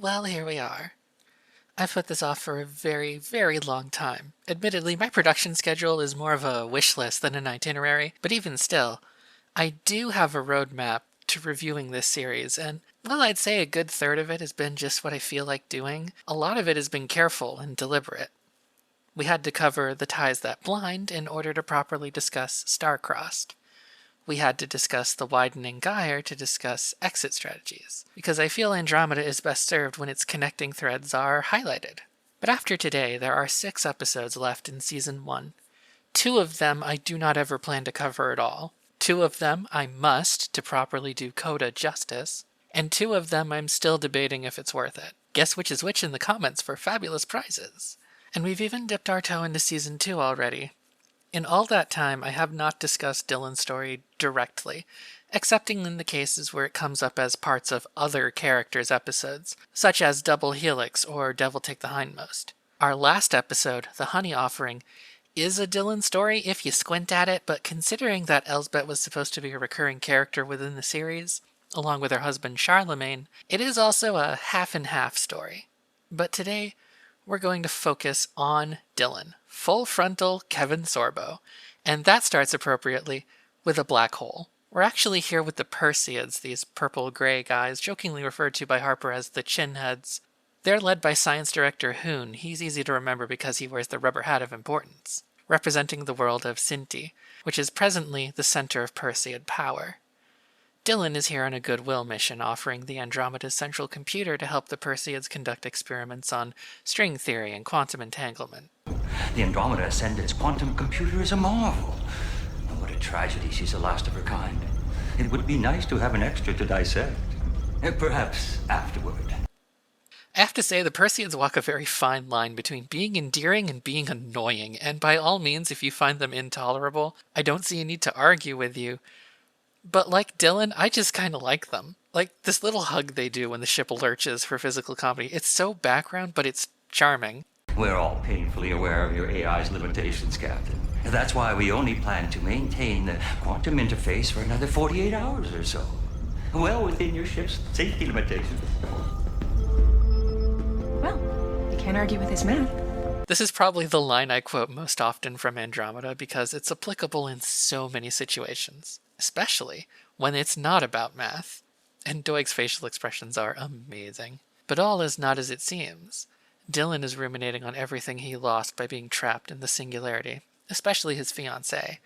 Well, here we are. I've put this off for a very, very long time. Admittedly, my production schedule is more of a wish list than an itinerary, but even still, I do have a roadmap to reviewing this series, and well, I'd say a good third of it has been just what I feel like doing. A lot of it has been careful and deliberate. We had to cover The Ties That Blind in order to properly discuss Star-Crossed. We had to discuss The Widening Gyre to discuss exit strategies, because I feel Andromeda is best served when its connecting threads are highlighted. But after today, there are 6 episodes left in Season 1. 2 of them I do not ever plan to cover at all. 2 of them I must to properly do Coda justice, and 2 of them I'm still debating if it's worth it. Guess which is which in the comments for fabulous prizes. And we've even dipped our toe into Season 2 already. In all that time, I have not discussed Dylan's story directly, excepting in the cases where it comes up as parts of other characters' episodes, such as Double Helix or Devil Take the Hindmost. Our last episode, The Honey Offering, is a Dylan story if you squint at it, but considering that Elsbeth was supposed to be a recurring character within the series, along with her husband Charlemagne, it is also a half-and-half story. But today, we're going to focus on Dylan, full frontal Kevin Sorbo, and that starts appropriately with a black hole. We're actually here with the Perseids, these purple-gray guys, jokingly referred to by Harper as the Chinheads. They're led by science director Hoon. He's easy to remember because he wears the rubber hat of importance, representing the world of Sinti, which is presently the center of Perseid power. Dylan is here on a goodwill mission, offering the Andromeda's central computer to help the Perseids conduct experiments on string theory and quantum entanglement. The Andromeda Ascendant's quantum computer is a marvel. And what a tragedy she's the last of her kind. It would be nice to have an extra to dissect. Perhaps afterward. I have to say, the Perseids walk a very fine line between being endearing and being annoying, and by all means, if you find them intolerable, I don't see a need to argue with you. But like Dylan, I just kind of like them. Like this little hug they do when the ship lurches for physical comedy. It's so background, but it's charming. We're all painfully aware of your AI's limitations, Captain. That's why we only plan to maintain the quantum interface for another 48 hours or so. Well within your ship's safety limitations. Well, you can't argue with his math. This is probably the line I quote most often from Andromeda because it's applicable in so many situations, especially when it's not about math. And Doig's facial expressions are amazing. But all is not as it seems. Dylan is ruminating on everything he lost by being trapped in the singularity, especially his fiancée,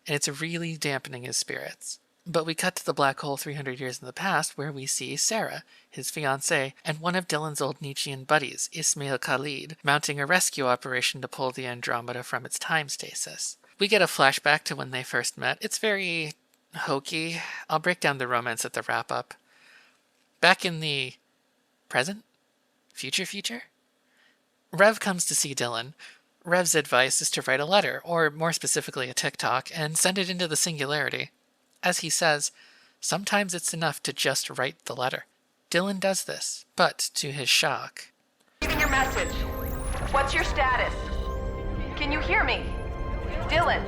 and it's really dampening his spirits. But we cut to the black hole 300 years in the past where we see Sarah, his fiancée, and one of Dylan's old Nietzschean buddies, Ismail Khalid, mounting a rescue operation to pull the Andromeda from its time stasis. We get a flashback to when they first met. It's very hokey. I'll break down the romance at the wrap-up. Back in the present? Future? Rev comes to see Dylan. Rev's advice is to write a letter, or more specifically a TikTok, and send it into the singularity. As he says, sometimes it's enough to just write the letter. Dylan does this, but to his shock... Receiving your message. What's your status? Can you hear me? Dylan,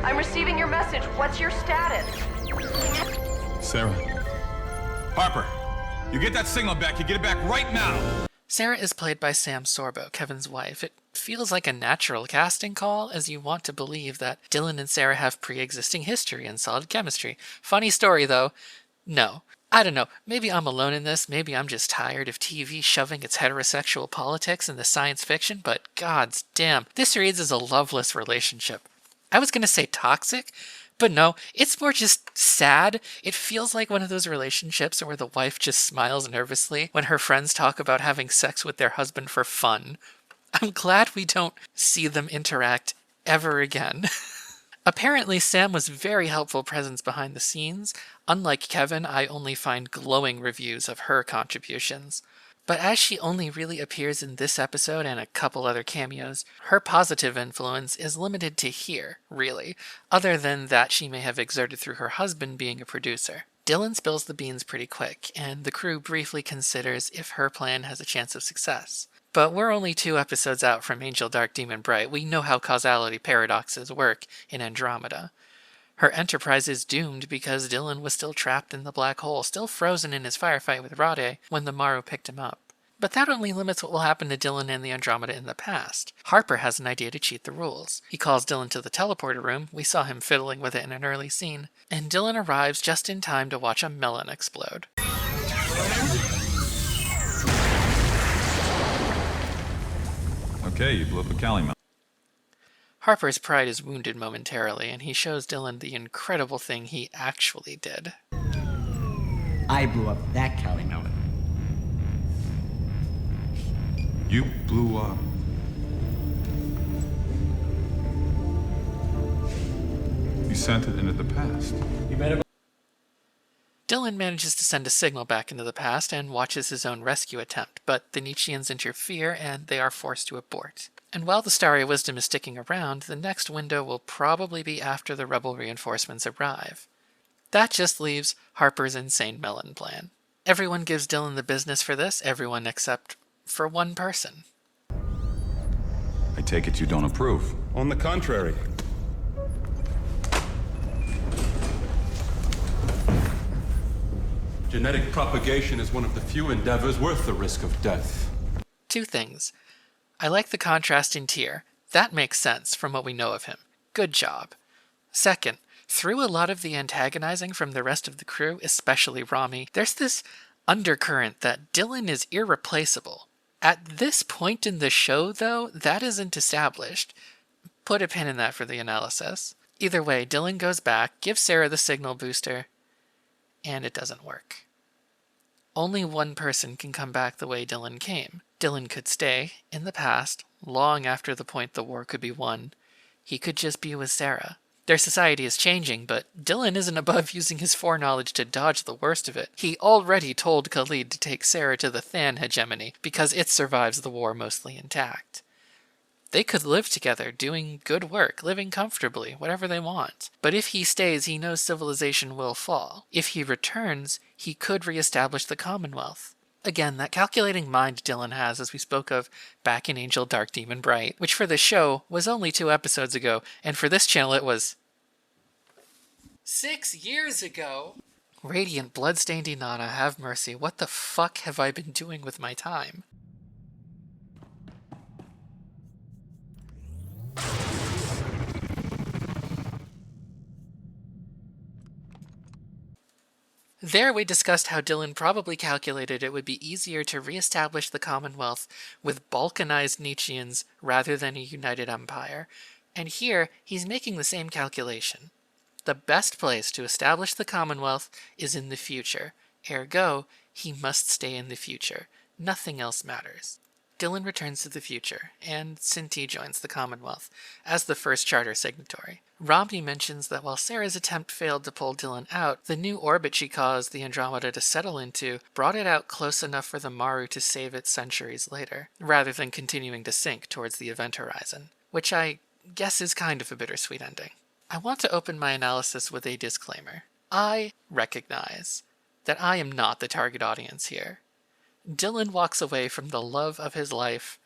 I'm receiving your message. What's your status? Sarah. Harper, you get that signal back. You get it back right now. Sarah is played by Sam Sorbo, Kevin's wife. It feels like a natural casting call, as you want to believe that Dylan and Sarah have pre-existing history and solid chemistry. Funny story, though. No. I don't know. Maybe I'm alone in this. Maybe I'm just tired of TV shoving its heterosexual politics into science fiction, but gods damn, this reads as a loveless relationship. I was going to say toxic, but no, it's more just sad. It feels like one of those relationships where the wife just smiles nervously when her friends talk about having sex with their husband for fun. I'm glad we don't see them interact ever again. Apparently, Sam was very helpful presence behind the scenes. Unlike Kevin, I only find glowing reviews of her contributions. But as she only really appears in this episode and a couple other cameos, her positive influence is limited to here, really, other than that she may have exerted through her husband being a producer. Dylan spills the beans pretty quick, and the crew briefly considers if her plan has a chance of success. But we're only 2 episodes out from Angel Dark Demon Bright. We know how causality paradoxes work in Andromeda. Her enterprise is doomed because Dylan was still trapped in the black hole, still frozen in his firefight with Rade when the Maru picked him up. But that only limits what will happen to Dylan and the Andromeda in the past. Harper has an idea to cheat the rules. He calls Dylan to the teleporter room, we saw him fiddling with it in an early scene, and Dylan arrives just in time to watch a melon explode. Okay, you blew up a Cali melon. Harper's pride is wounded momentarily, and he shows Dylan the incredible thing he actually did. I blew up that Cali melon. You blew up. You sent it into the past. Dylan manages to send a signal back into the past and watches his own rescue attempt, but the Nietzscheans interfere and they are forced to abort. And while the Starry Wisdom is sticking around, the next window will probably be after the rebel reinforcements arrive. That just leaves Harper's insane melon plan. Everyone gives Dylan the business for this, everyone except for one person. I take it you don't approve. On the contrary. Genetic propagation is one of the few endeavors worth the risk of death. Two things. I like the contrast in Tyr. That makes sense from what we know of him. Good job. Second, through a lot of the antagonizing from the rest of the crew, especially Rami, there's this undercurrent that Dylan is irreplaceable. At this point in the show, though, that isn't established. Put a pin in that for the analysis. Either way, Dylan goes back, gives Sarah the signal booster, and it doesn't work. Only one person can come back the way Dylan came. Dylan could stay, in the past, long after the point the war could be won. He could just be with Sarah. Their society is changing, but Dylan isn't above using his foreknowledge to dodge the worst of it. He already told Khalid to take Sarah to the Than hegemony, because it survives the war mostly intact. They could live together, doing good work, living comfortably, whatever they want. But if he stays, he knows civilization will fall. If he returns, he could reestablish the Commonwealth. Again, that calculating mind Dylan has, as we spoke of back in Angel Dark Demon Bright, which for the show was only 2 episodes ago, and for this channel it was 6 years ago. Radiant Bloodstained Inanna, have mercy. What the fuck have I been doing with my time? There we discussed how Dylan probably calculated it would be easier to re-establish the Commonwealth with balkanized Nietzscheans rather than a united empire, and here he's making the same calculation. The best place to establish the Commonwealth is in the future, ergo, he must stay in the future. Nothing else matters. Dylan returns to the future, and Sinti joins the Commonwealth, as the first charter signatory. Romney mentions that while Sarah's attempt failed to pull Dylan out, the new orbit she caused the Andromeda to settle into brought it out close enough for the Maru to save it centuries later, rather than continuing to sink towards the event horizon, which I guess is kind of a bittersweet ending. I want to open my analysis with a disclaimer. I recognize that I am not the target audience here. Dylan walks away from the love of his life,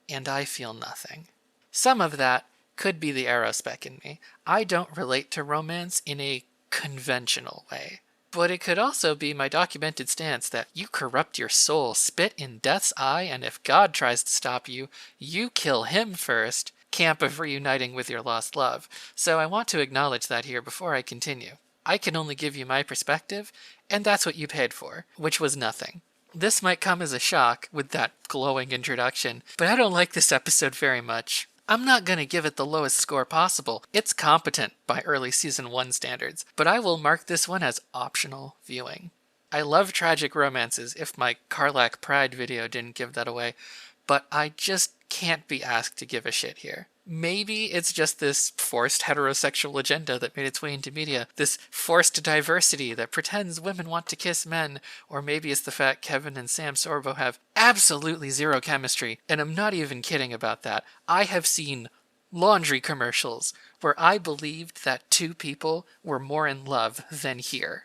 and I feel nothing. Some of that could be the aerospec in me. I don't relate to romance in a conventional way. But it could also be my documented stance that you corrupt your soul, spit in death's eye, and if God tries to stop you, you kill him first, camp of reuniting with your lost love. So I want to acknowledge that here before I continue. I can only give you my perspective, and that's what you paid for, which was nothing. This might come as a shock with that glowing introduction, but I don't like this episode very much. I'm not going to give it the lowest score possible. It's competent by early Season 1 standards, but I will mark this one as optional viewing. I love tragic romances, if my Karlak Pride video didn't give that away, but I just can't be asked to give a shit here. Maybe it's just this forced heterosexual agenda that made its way into media, this forced diversity that pretends women want to kiss men, or maybe it's the fact Kevin and Sam Sorbo have absolutely zero chemistry, and I'm not even kidding about that. I have seen laundry commercials where I believed that two people were more in love than here.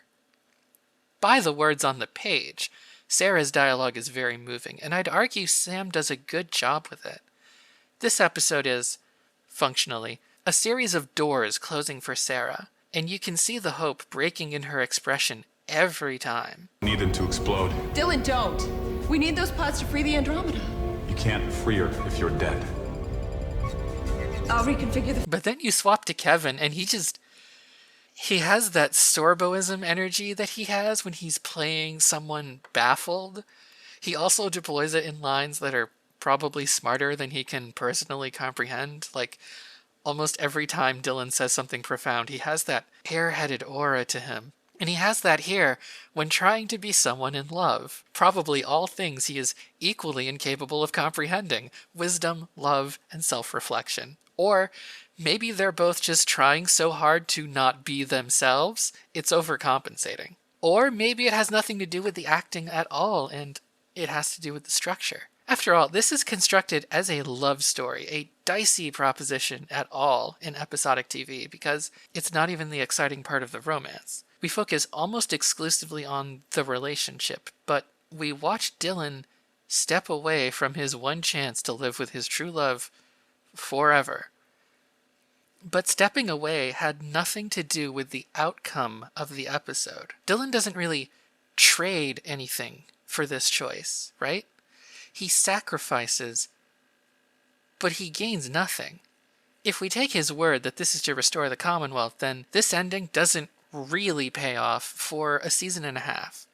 By the words on the page, Sarah's dialogue is very moving, and I'd argue Sam does a good job with it. This episode is, functionally, a series of doors closing for Sarah, and you can see the hope breaking in her expression every time. Need them to explode. Dylan, don't! We need those pods to free the Andromeda. You can't free her if you're dead. I'll reconfigure the... But then you swap to Kevin, and he has that Sorboism energy that he has when he's playing someone baffled. He also deploys it in lines that are probably smarter than he can personally comprehend. Like, almost every time Dylan says something profound, he has that airheaded aura to him. And he has that here when trying to be someone in love. Probably all things he is equally incapable of comprehending: wisdom, love, and self-reflection. Or maybe they're both just trying so hard to not be themselves, it's overcompensating. Or maybe it has nothing to do with the acting at all, and it has to do with the structure. After all, this is constructed as a love story, a dicey proposition at all in episodic TV, because it's not even the exciting part of the romance. We focus almost exclusively on the relationship, but we watch Dylan step away from his one chance to live with his true love forever. But stepping away had nothing to do with the outcome of the episode. Dylan doesn't really trade anything for this choice, right? He sacrifices, but he gains nothing. If we take his word that this is to restore the Commonwealth, then this ending doesn't really pay off for a season and a half.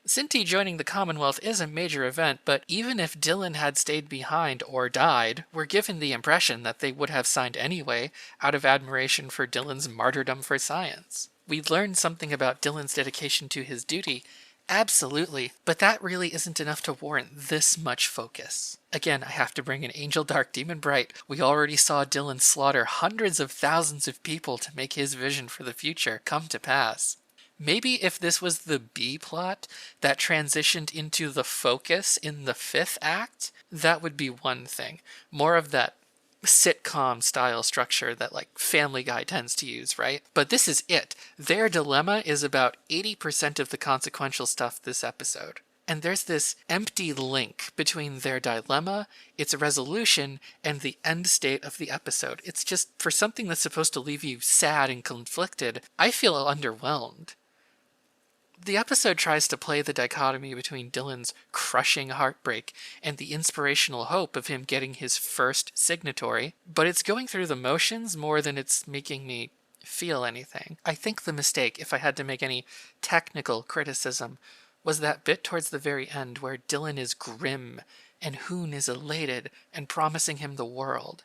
Cinti joining the Commonwealth is a major event, but even if Dylan had stayed behind or died, we're given the impression that they would have signed anyway out of admiration for Dylan's martyrdom for science. We learned something about Dylan's dedication to his duty, absolutely, but that really isn't enough to warrant this much focus. Again, I have to bring in Angel Dark Demon Bright. We already saw Dylan slaughter hundreds of thousands of people to make his vision for the future come to pass. Maybe if this was the B plot that transitioned into the focus in the 5th act, that would be one thing. More of that sitcom style structure that like Family Guy tends to use, right? But this is it. Their dilemma is about 80% of the consequential stuff this episode. And there's this empty link between their dilemma, its resolution, and the end state of the episode. It's just, for something that's supposed to leave you sad and conflicted, I feel underwhelmed. The episode tries to play the dichotomy between Dylan's crushing heartbreak and the inspirational hope of him getting his first signatory, but it's going through the motions more than it's making me feel anything. I think the mistake, if I had to make any technical criticism, was that bit towards the very end where Dylan is grim and Hoon is elated and promising him the world.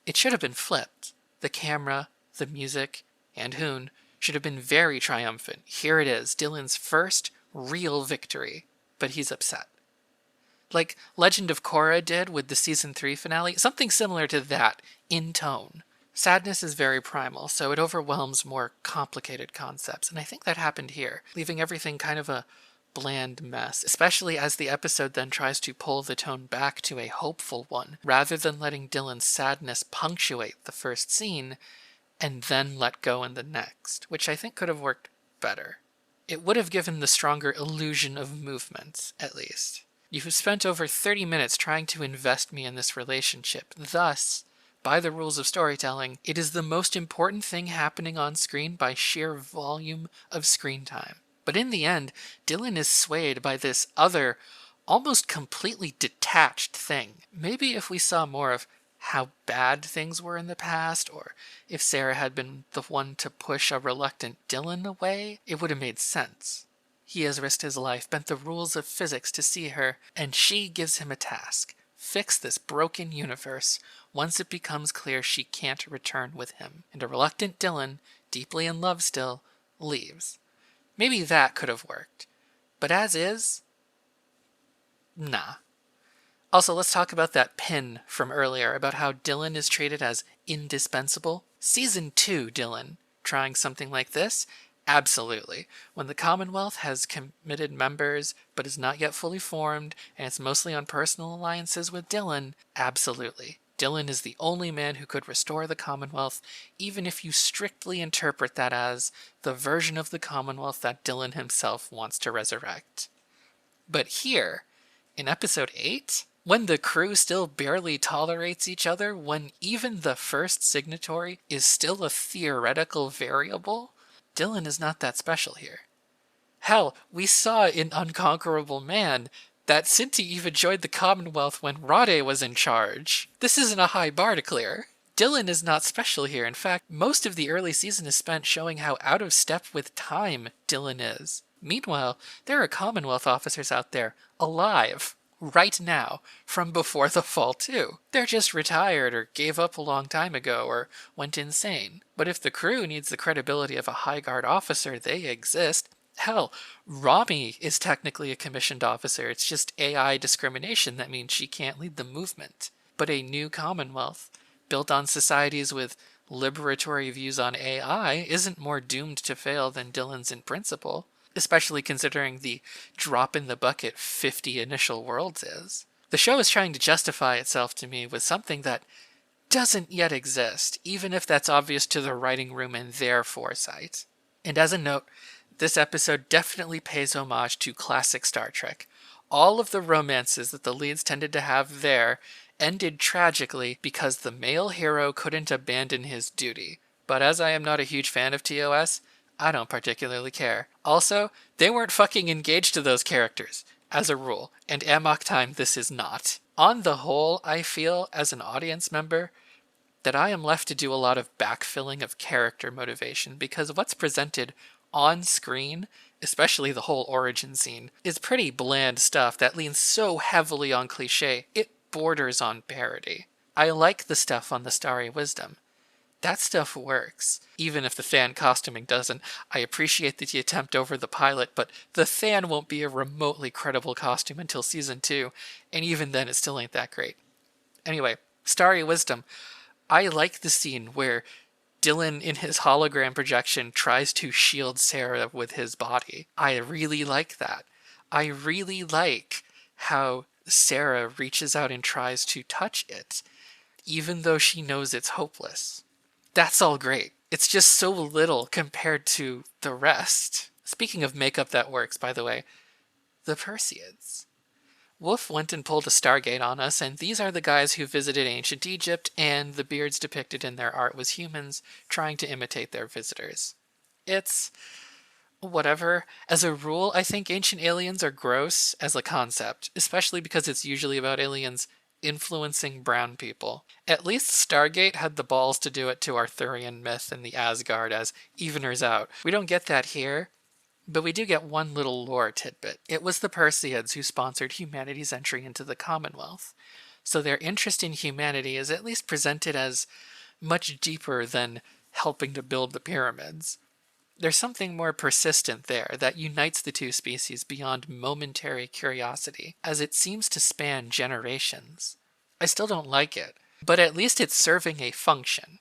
It should have been flipped. The camera, the music, and Hoon should have been very triumphant. Here it is, Dylan's first real victory, but he's upset. Like Legend of Korra did with the season 3 finale, something similar to that in tone. Sadness is very primal, so it overwhelms more complicated concepts, and I think that happened here, leaving everything kind of a bland mess, especially as the episode then tries to pull the tone back to a hopeful one, rather than letting Dylan's sadness punctuate the first scene and then let go in the next, which I think could have worked better. It would have given the stronger illusion of movement, at least. You have spent over 30 minutes trying to invest me in this relationship. Thus, by the rules of storytelling, it is the most important thing happening on screen by sheer volume of screen time. But in the end, Dylan is swayed by this other, almost completely detached thing. Maybe if we saw more of how bad things were in the past, or if Sarah had been the one to push a reluctant Dylan away, it would have made sense. He has risked his life, bent the rules of physics to see her, and she gives him a task: fix this broken universe once it becomes clear she can't return with him. And a reluctant Dylan, deeply in love still, leaves. Maybe that could have worked. But as is, nah. Also, let's talk about that pin from earlier about how Dylan is treated as indispensable. Season 2 Dylan, trying something like this? Absolutely. When the Commonwealth has committed members but is not yet fully formed, and it's mostly on personal alliances with Dylan, absolutely. Dylan is the only man who could restore the Commonwealth, even if you strictly interpret that as the version of the Commonwealth that Dylan himself wants to resurrect. But here, in episode 8, when the crew still barely tolerates each other, when even the first signatory is still a theoretical variable, Dylan is not that special here. Hell, we saw in Unconquerable Man that Cinti even joined the Commonwealth when Rade was in charge. This isn't a high bar to clear. Dylan is not special here. In fact, most of the early season is spent showing how out of step with time Dylan is. Meanwhile, there are Commonwealth officers out there, alive, right now, from before the fall too. They're just retired or gave up a long time ago or went insane. But if the crew needs the credibility of a High Guard officer, they exist. Hell, Rami is technically a commissioned officer. It's just AI discrimination that means she can't lead the movement. But a new Commonwealth, built on societies with liberatory views on AI, isn't more doomed to fail than Dylan's in principle, especially considering the drop in the bucket 50 initial worlds is. The show is trying to justify itself to me with something that doesn't yet exist, even if that's obvious to the writing room and their foresight. And as a note, this episode definitely pays homage to classic Star Trek. All of the romances that the leads tended to have there ended tragically because the male hero couldn't abandon his duty. But as I am not a huge fan of TOS, I don't particularly care. Also, they weren't fucking engaged to those characters, as a rule, and Amok Time this is not. On the whole, I feel, as an audience member, that I am left to do a lot of backfilling of character motivation, because what's presented on screen, especially the whole origin scene, is pretty bland stuff that leans so heavily on cliche, it borders on parody. I like the stuff on the Starry Wisdom. That stuff works, even if the Than costuming doesn't. I appreciate the attempt over the pilot, but the Than won't be a remotely credible costume until season 2, and even then it still ain't that great. Anyway, Starry Wisdom. I like the scene where Dylan in his hologram projection tries to shield Sarah with his body. I really like that. I really like how Sarah reaches out and tries to touch it, even though she knows it's hopeless. That's all great. It's just so little compared to the rest. Speaking of makeup that works, by the way, the Perseids. Wolf went and pulled a Stargate on us, and these are the guys who visited ancient Egypt, and the beards depicted in their art was humans trying to imitate their visitors. It's whatever. As a rule, I think ancient aliens are gross as a concept, especially because it's usually about aliens influencing brown people. At least Stargate had the balls to do it to Arthurian myth and the Asgard as eveners out. We don't get that here, but we do get one little lore tidbit. It was the Perseids who sponsored humanity's entry into the Commonwealth, so their interest in humanity is at least presented as much deeper than helping to build the pyramids. There's something more persistent there that unites the two species beyond momentary curiosity, as it seems to span generations. I still don't like it, but at least it's serving a function.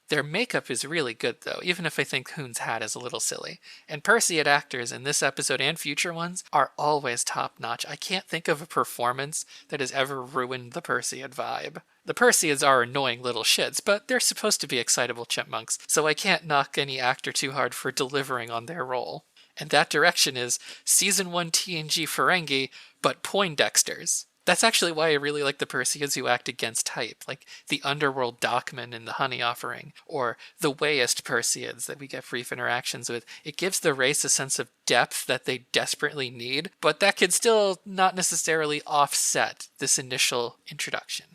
Their makeup is really good though, even if I think Hoon's hat is a little silly. And Perseid actors in this episode and future ones are always top-notch. I can't think of a performance that has ever ruined the Perseid vibe. The Perseids are annoying little shits, but they're supposed to be excitable chipmunks, so I can't knock any actor too hard for delivering on their role. And that direction is Season 1 TNG Ferengi, but Poindexters. That's actually why I really like the Perseids who act against type, like the Underworld Dockman in the Honey Offering, or the Wayest Perseids that we get brief interactions with. It gives the race a sense of depth that they desperately need, but that can still not necessarily offset this initial introduction.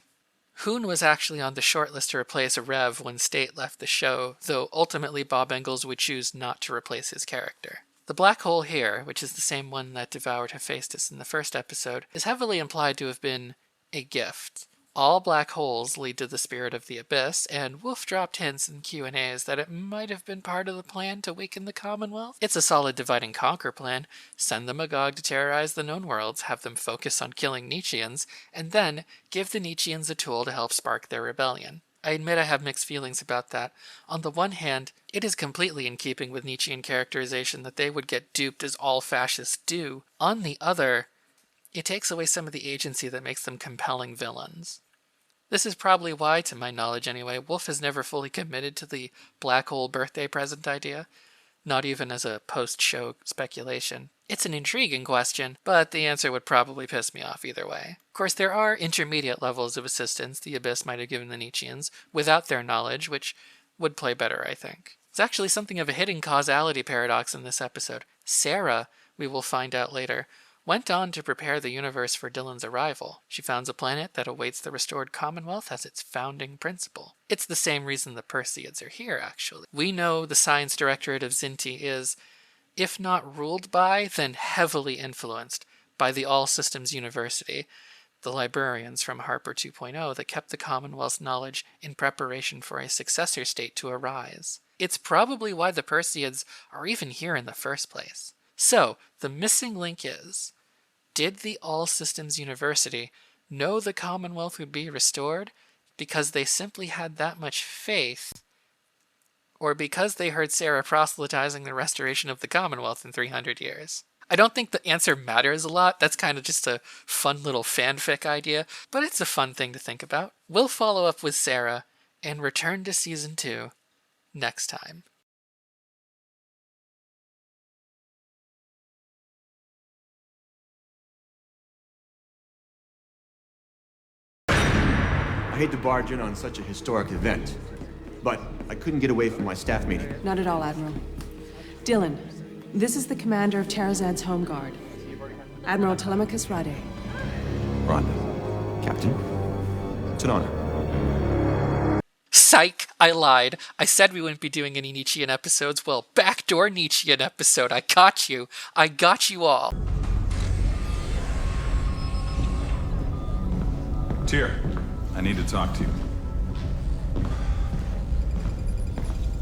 Hoon was actually on the shortlist to replace Rev when State left the show, though ultimately Bob Engels would choose not to replace his character. The black hole here, which is the same one that devoured Hephaestus in the first episode, is heavily implied to have been a gift. All black holes lead to the spirit of the abyss, and Wolf dropped hints in Q&As that it might have been part of the plan to weaken the Commonwealth. It's a solid divide and conquer plan. Send the Magog to terrorize the known worlds, have them focus on killing Nietzscheans, and then give the Nietzscheans a tool to help spark their rebellion. I admit I have mixed feelings about that. On the one hand, it is completely in keeping with Nietzschean characterization that they would get duped as all fascists do. On the other, it takes away some of the agency that makes them compelling villains. This is probably why, to my knowledge anyway, Wolf has never fully committed to the black hole birthday present idea, not even as a post-show speculation. It's an intriguing question, but the answer would probably piss me off either way. Of course, there are intermediate levels of assistance the Abyss might have given the Nietzscheans without their knowledge, which would play better, I think. It's actually something of a hidden causality paradox in this episode. Sarah, we will find out later, went on to prepare the universe for Dylan's arrival. She founds a planet that awaits the restored Commonwealth as its founding principle. It's the same reason the Perseids are here, actually. We know the Science Directorate of Zinti is, if not ruled by, then heavily influenced by the All Systems University, the librarians from Harper 2.0 that kept the Commonwealth's knowledge in preparation for a successor state to arise. It's probably why the Perseids are even here in the first place. So, the missing link is, did the All Systems University know the Commonwealth would be restored because they simply had that much faith, or because they heard Sarah proselytizing the restoration of the Commonwealth in 300 years? I don't think the answer matters a lot. That's kind of just a fun little fanfic idea, but it's a fun thing to think about. We'll follow up with Sarah and return to Season 2 next time. I hate to barge in on such a historic event, but I couldn't get away from my staff meeting. Not at all, Admiral. Dylan, this is the commander of Terrazad's Home Guard, Admiral Telemachus Rade. Rhonda. Captain. It's an honor. Psych! I lied. I said we wouldn't be doing any Nietzschean episodes. Well, backdoor Nietzschean episode. I got you. I got you all. Tyr, I need to talk to you.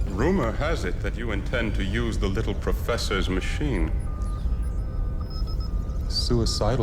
Rumor has it that you intend to use the little professor's machine. Suicidal.